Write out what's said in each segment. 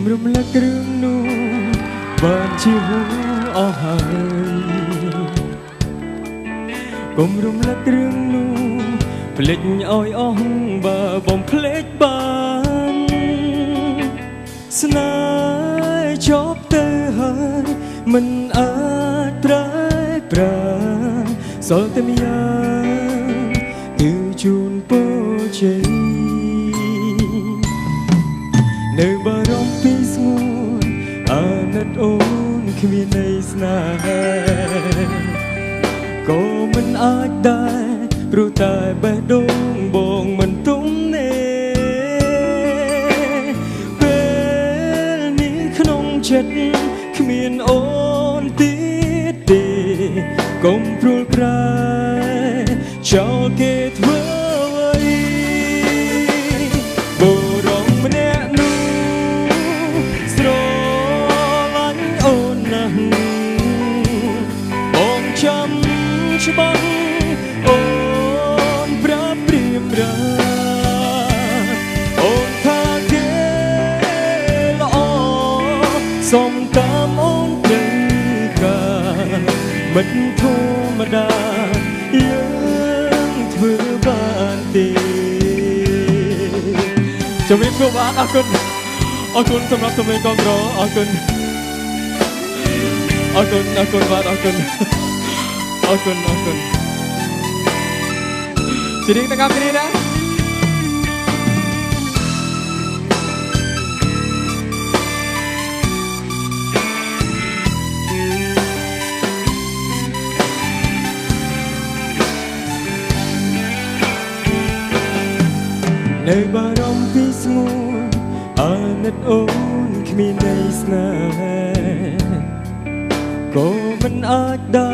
มรำลึกเรื่องนู้นบ้านที่หัวเอาหายกลมรำลึกเรื่องนู้นเพลิดอ้อยอ่องบ่บ่มเพลิดบานสนายชอบเตอหายมันอาจแปรปรานสอเต็มยาตือจูนโปเจในบารมปีสงวนอานัดโอนขมีในสนาก็มันอาจได้รู้ตายแบดดงบงมันตุ้มเนเป็นนี้ขนมเจ็ดขมีนโอนติดเดกมปลุกปลายเจ้าเกตเวฉบังโอนพระเปรียมรักโอนทาเกละอสมตามโอนเดินกามันธรรมดายังเธอบ้านตีจะมีผู้บ้านอาคุณสำหรับสมัยกองรออาคุณบ้านอาคุณขอบคุณสวัสดีนะครับที่นี่นะในบารมพิสงวนอานัดโอนขมีในสนาก็มันอาจได้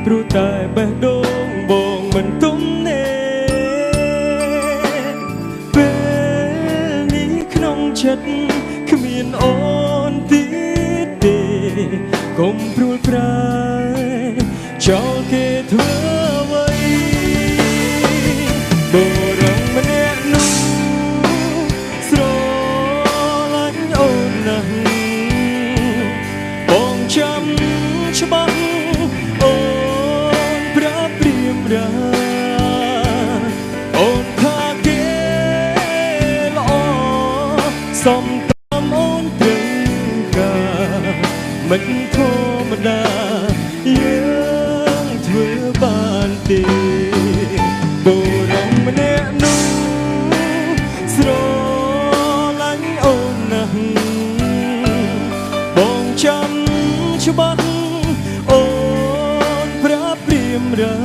รู้ตายแบดดงบงมันตุ้มเนเป็นนี้ขนมเช็ดขมีนโอนติดเดกมปลุกปลายเจ้าเกตเธอไว้โบราณมันแน่นูสโลลันโอนนังบงจำฉบังโอนพระเปรียมรักโอนทาเกละอสมตามโอนเตรกามันธรรมดายังเธอบ้านตีโบราณมันแน่นูสโลลันโอนนังบงจำฉบังโอนพระเปรียมรั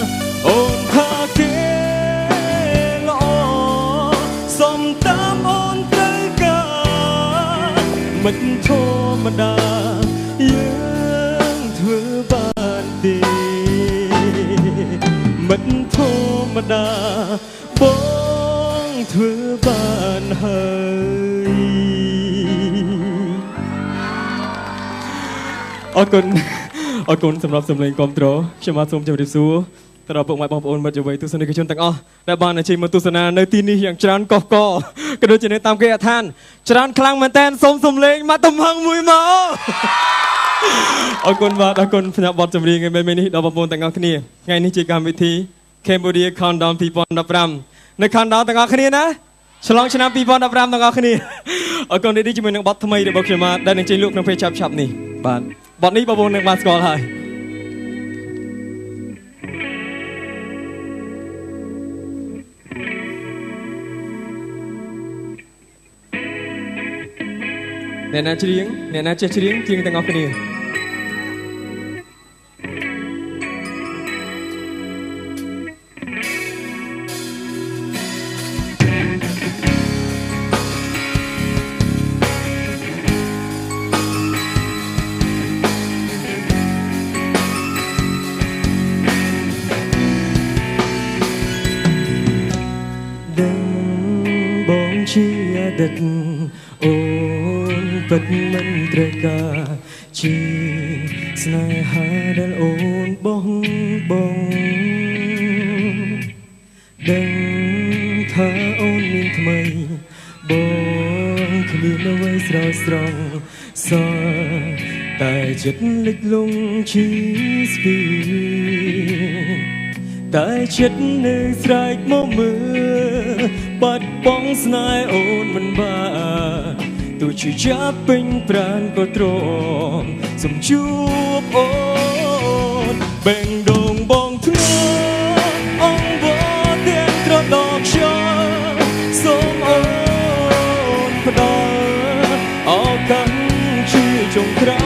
กโอนทาเกละอสมตามโอนเตรกามันธรรมดายังเธอบ้านดีมันธรรมดาบ้องเธอบ้านเฮยขอบคุณสำหรับสำเร็จความตรชมาสมจำริบสูตลอดปกหมายบองปอนมาจะไว้ตุสนิกชนต่างและบ้านในชีมตุสนาในที่นี้อย่างจานกระโดดจะในตามเกียรติท่านจานคลังมันแทนสมเลงมาตำพังมวยมาขอบคุณพนักบอลจำเรียงไงไม่นี้เราปอนต่างกันนี่ไงนี่จีการวิธีเคมบูดีคอนดอมปีปอนดับรำในคอนดอมต่างกันนี่นะฉลองชนะปีปอนดับรำต่างกันนี่ขอบคุณที่จะมีนักบอลทำไมเดี๋ยวบอกจะมาได้ในจีลูกนักเพชรชับนี่บ้านบอลนี้ปอนในมาสกอร์ให้เนน่าเชียงต่างกันนี่ดังบองเชียดัดโอนปัดมันเตรกาชีสนายหาดัลโอนบองดังถ้าโอนมีทำไมบองขมี ស្រស់ស្រង់សល់តែចិត្តលិចលង់ឈឺស្ពីតែចិត្តនៅស្រែកមកមើលបាត់បង់ស្នេហ៍អូនមិនបានទោះជាចាប់ពេញប្រាណក៏ទ្រាំសូមជួបអូនបេងដូងបងធ្ងន់អងវត្តទាំងត្រដកខ្យល់សូមអូនផ្ដល់ឱកាសជាចុងក្រោ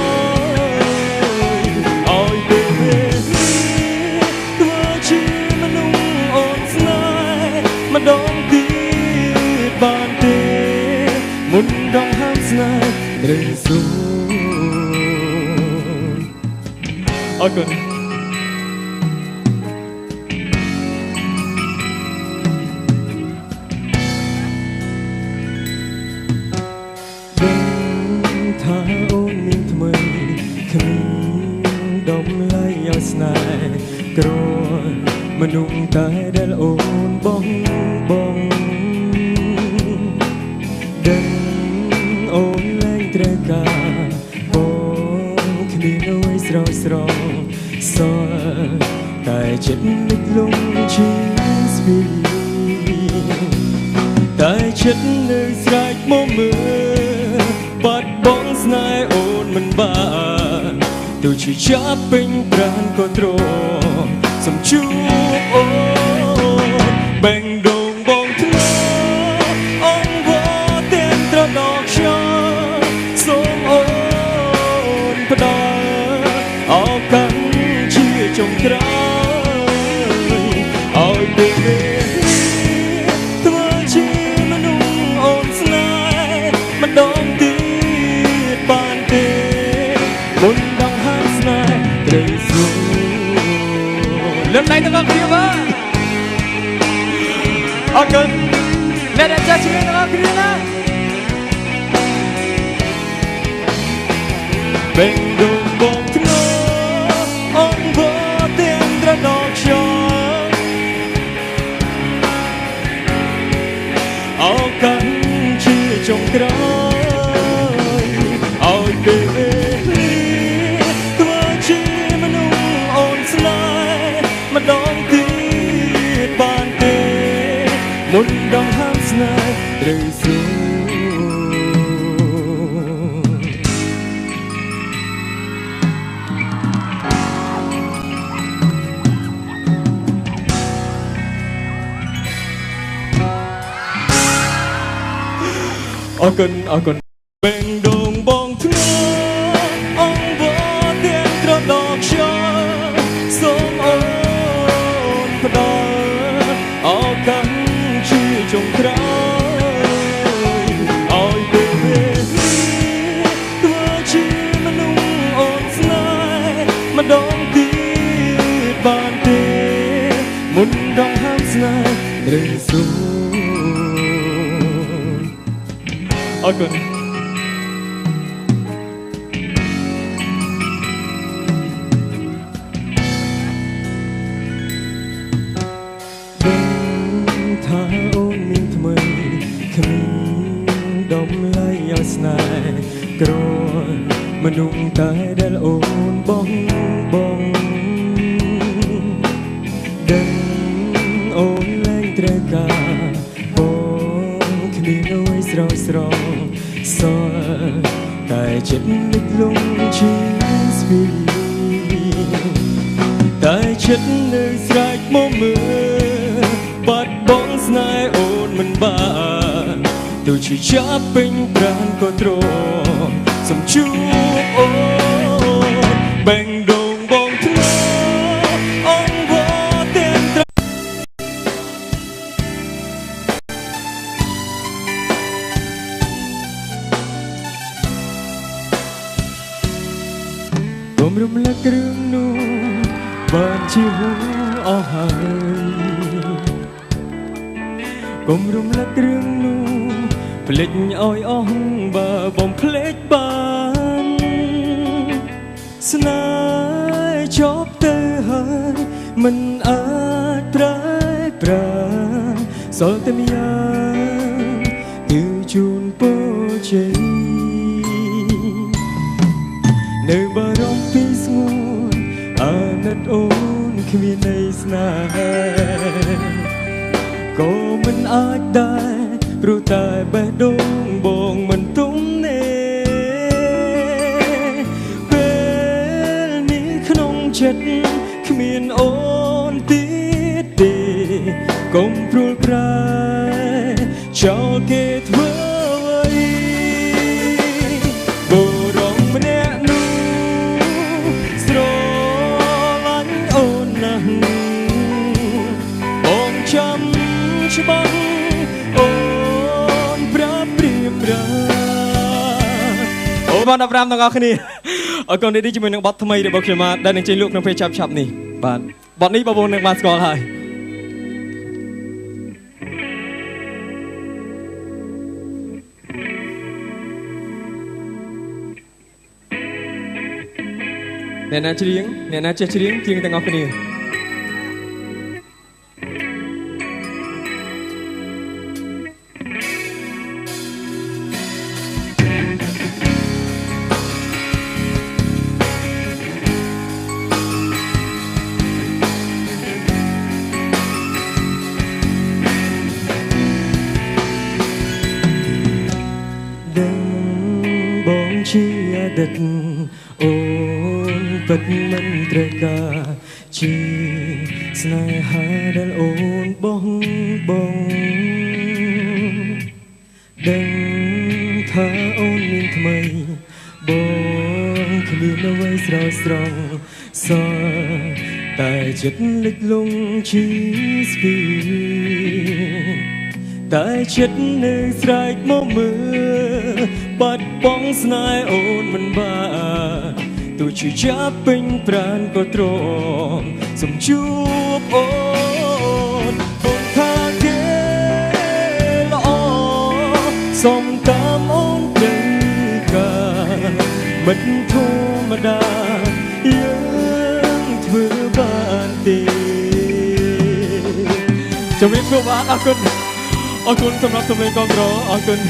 យឲ្យពេលនេះធ្វើជាមនុស្សអូនស្នេហ៍ម្ដងទៀតបានទេមុនដងហាមស្នេហ៍ត្រូវសួរអរគុណថាអូនមានថ្មីគ្មានដំឡៃឲ្យស្នេហ៍គ្រាន់មនុស្សតែដែលអូនបងដឹងអូនលែងត្រូវការបងគ្មានអ្វីស្រស់ស្រង់សល់តែចិត្តលិចលង់ឈឺស្ពីតែចិត្តនៅស្រែកមកមើលបាត់បង់ស្នេហ៍អូនមិនបានទោះជាចាប់ពេញប្រាណក៏ទ្រាំសូមជួបអូនបេងដូងបងធ្ងន់អងវត្តទាំងត្រដកខ្យល់សូមអូនផ្ដល់ឱកាសជាចុងក្រោយឲ្យពេលនេះធ្វើជាមនុស្សអូនស្នេហ៍ម្ដងទៀតបានទេមុនដងហាមស្នេហ៍ត្រូវសួរលើកដៃទាំងអស់គ្នាបាទអរគុណអ្នកដែលចាស់ជាងទាំងអស់គ្នាណាបេងដូងបងធ្ងន់អងវត្តទាំងត្រដកខ្យល់ឱកាសជាចុងក្រោយឲ្យពេលនេះធ្វើជាមនុស្សអូនស្នេហ៍ម្ដងទៀតបានទេមុនដងហាមស្នេហ៍ត្រូវសួរអរគុណអរគុណបេងដូងបងធ្ងន់អងវត្តទាំងត្រដកខ្យល់សូមអូនផ្ដល់ឱកាសជាចុងក្រោយឲ្យពេលនេះធ្វើជាមនុស្សអូនស្នេហ៍ម្ដងទៀតបានទេមុនដងហាមស្នេហ៍ត្រូវសួរអរគុណថាអូនមានថ្មីគ្មានដំឡៃឲ្យស្នេហ៍គ្រាន់មនុស្សតែដែលអូនបងដឹងអូនលែងត្រូវការបងគ្មានអ្វីស្រស់ស្រង់សល់តែចិត្តលិចលង់ឈឺស្ពីតែចិត្តនៅស្រែកមកមើលបាត់បង់ស្នេហ៍អូនមិនបានទោះជាចាប់ពេញប្រាណក៏ទ្រាំសូមជួបអូនបេងដូងបងធ្ងន់អងវត្តទាំងត្រកុំរំលឹកគ្រឿងនោះបានជាហួអស់ហើយកុំរំលឹកគ្រឿងនោះភ្លេចឲ្យអស់បើបំភ្លេចបានស្នេហ៍ចប់ទៅហើយមិនអាចប្រែប្រាសល់តែម្យ៉ាងគឺជូនពរជ័យ តអូនគ្មានន័យស្នេហាក៏មិនអាចដែរព្រោះតែបេះដូងបងមិនទុំនេពេលនេះក្នុងចិត្តគ្មានអូនទៀតទេកុំព្រួលប្រែចោលគេធ្វើអ្វីបុរសម្នាក់នោះស្រឡាញ់អូនណាស់បងចាំច្បាស់អូនប្រាប់ព្រៀមរាអូបាន15ទាំងអស់គ្នាអរគុណនេះជាមួយនឹងបទថ្មីរបស់ខ្ញុំដែលនឹងចេញលក់ក្នុងពេលឆាប់នេះបាទបទនេះបងប្អូននឹងបានស្គាល់ហើយអ្នកណាច្រៀងអ្នកណាចេះច្រៀងជាងទាំងអស់គ្នាដឹងបងជាអតីតអូនពិតមិនត្រូវការជាស្នេហាដែលអូនបងដឹងថាអូនមានថ្មីបងគ្មានអ្វីស្រស់ស្រង់សោះតែចិត្តលិចលង់ជាស្ពីតែចិត្តនៅស្រែកមកមើលបាត់បង់ស្នេហ៍អូនមិនបានទោះជាចាប់ពេញប្រានក៏ទ្រាំសូមជួបអូនថាគេល្អសូមតាមអូនត្រូវការមិនធម្មតាយើងធ្វើបានទេជំរាបសួរបាទអរគុណសម្រាប់សម្លេងគាំទ្រអរគុណ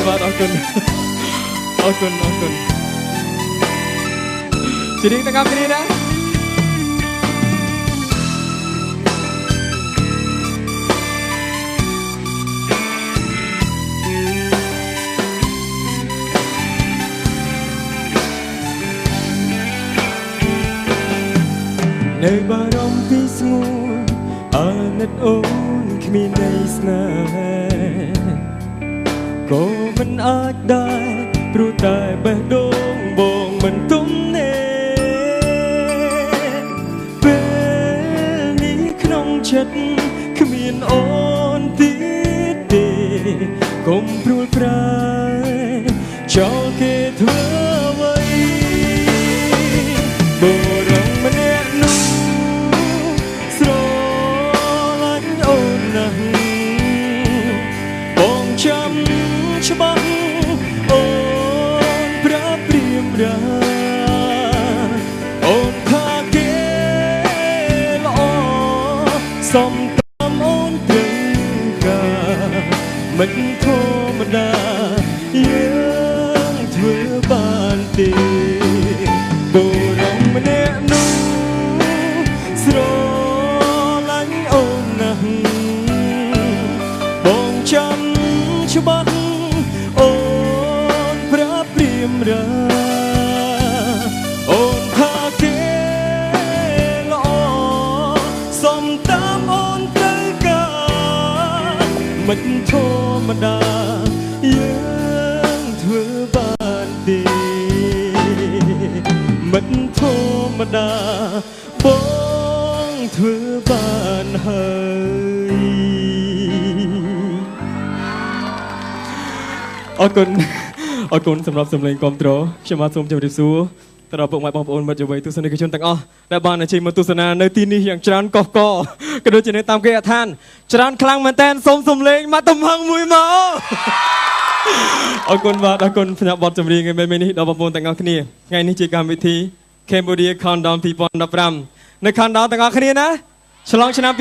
បាទអរគុណជារៀងទាំងអស់គ្នាណានៅបារម្ភពីស្ងួនអាណិតអូនគ្មានន័យស្នេហាក៏មិនអាចដែរព្រោះតែបេះដូងបងមិនទុំនេពេលនេះក្នុងចិត្តគ្មានអូនទៀតទេកុំព្រួលប្រែចោលគេធ្វើអ្វីបុរសម្នាក់នោះស្រឡាញ់អូនណាស់បងចាំច្បាស់អូនប្រាប់ព្រៀមរាអូនថាគេល្អសុំតាមអូនត្រូវការមិនធម្មតាយើងធ្វើបានទេបុរសម្នាក់នោះស្រឡាញ់អូនណាស់បងចាំច្បាស់អូនប្រាប់ព្រៀមរាអូនថាគេល្អសុំតាមអូនត្រូវការមិនធម្មតាយើងធ្វើបានទេមិនធម្មតាបងធ្វើបានហើយអរគុណសម្រាប់សម្លេងគាំទ្រខ្ញុំបាទសូមជម្រាបសួរទៅដល់ពុកម៉ែបងប្អូនមិត្តយុវ័យទស្សនិកជនទាំងអស់ដែលបានអញ្ជើញមកទស្សនានៅទីនេះយ៉ាងច្រើនកុះកក៏ដូចជានៅតាមគេអដ្ឋានច្រើនខ្លាំងមែនតើសូមសម្លេងមកទំហឹងមួយមកអរគុណបាទអរគុណផ្នែកបទចម្រៀងឯមេនេះដល់បងប្អូនទាំងអស់គ្នាថ្ងៃនេះជាកម្មវិធី Cambodia Countdown 2015នៅ Countdown ទាំងអស់គ្នាណាឆ្លងឆ្នាំ